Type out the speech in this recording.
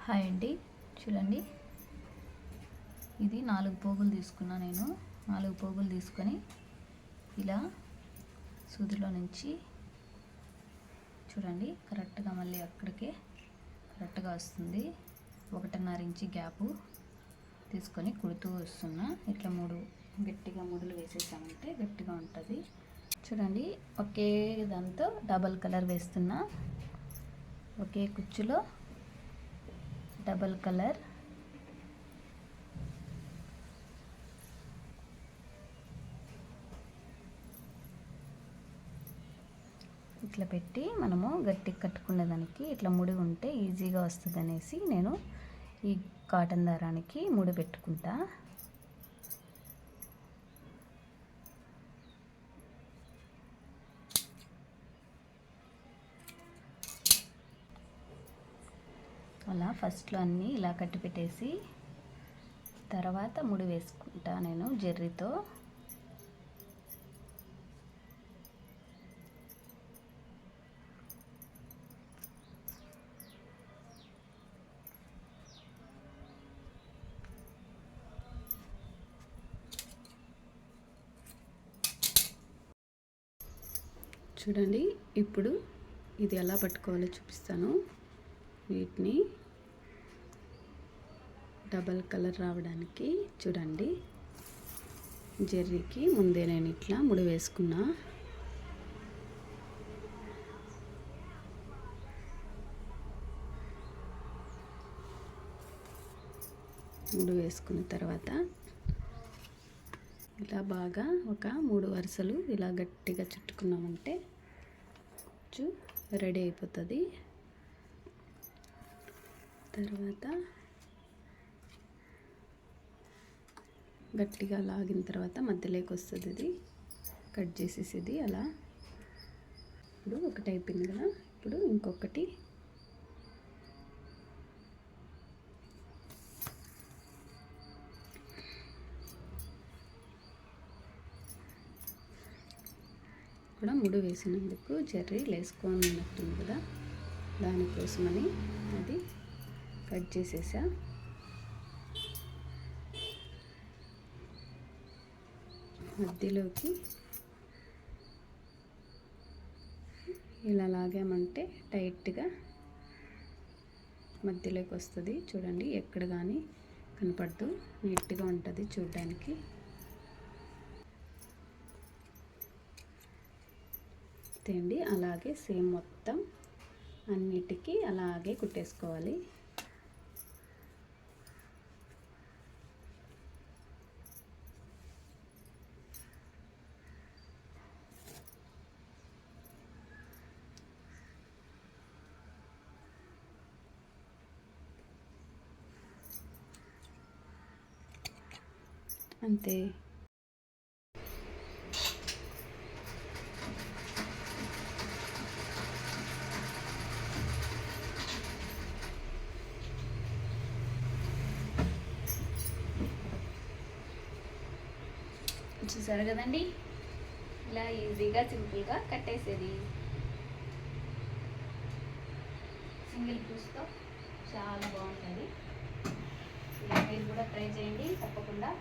Hi అండి, చూడండి. ఇది 4 పోగులు తీసుకున్నా. నేను 4 పోగులు తీసుకొని ఇలా సూదిలో నుంచి చూడండి కరెక్ట్గా మళ్ళీ అక్కడికే కరెక్ట్గా వస్తుంది. 1.5 ఇంచు గ్యాపు తీసుకొని కుడుతూ వస్తున్నా. ఇట్లా 3 గట్టిగా ముడులు వేసేసామంటే గట్టిగా ఉంటుంది. చూడండి, ఒకే దాంతో డబల్ కలర్ వేస్తున్నా. ఒకే కుచ్చులో డబల్ కలర్. ఇట్లా పెట్టి మనము గట్టిగా కట్టుకునేదానికి ఇట్లా ముడి ఉంటే ఈజీగా వస్తుంది అనేసి నేను ఈ కాటన్ దారానికి ముడి పెట్టుకుంటా. అలా ఫస్ట్లో అన్నీ ఇలా కట్టి పెట్టేసి తర్వాత ముడి వేసుకుంటా నేను జెర్రీతో. చూడండి, ఇప్పుడు ఇది ఎలా పట్టుకోవాలో చూపిస్తాను. వీటిని డబల్ కలర్ రావడానికి చూడండి, జెర్రీకి ముందే నేను ఇట్లా ముడి వేసుకున్నా. ముడి వేసుకున్న తర్వాత ఇలా బాగా ఒక 3 వరుసలు ఇలా గట్టిగా చుట్టుకున్నామంటే రెడీ అయిపోతుంది. తర్వాత గట్టిగా లాగిన తర్వాత మధ్యలోకి వస్తుంది. ఇది కట్ చేసేసేది అలా. ఇప్పుడు ఒకటి అయిపోయింది కదా, ఇప్పుడు ఇంకొకటి కూడా ముడి వేసినందుకు జెర్రీ లేసుకున్నట్టుంది కదా, దానికోసమని అది కట్ చేసేసా. మధ్యలోకి ఇలా లాగామంటే టైట్గా మధ్యలోకి వస్తుంది. చూడండి, ఎక్కడ కానీ కనపడదు, నీట్గా ఉంటుంది చూడడానికి. అండి, అలాగే సేమ్ మొత్తం అన్నిటికీ అలాగే కుట్టేసుకోవాలి. అంతే. చూసారు కదండి, ఇలా ఈజీగా సింపుల్గా కట్టేసేది. సింగిల్ పీస్తో చాలా బాగుంటుంది. ఇలా మీరు కూడా ట్రై చేయండి తప్పకుండా.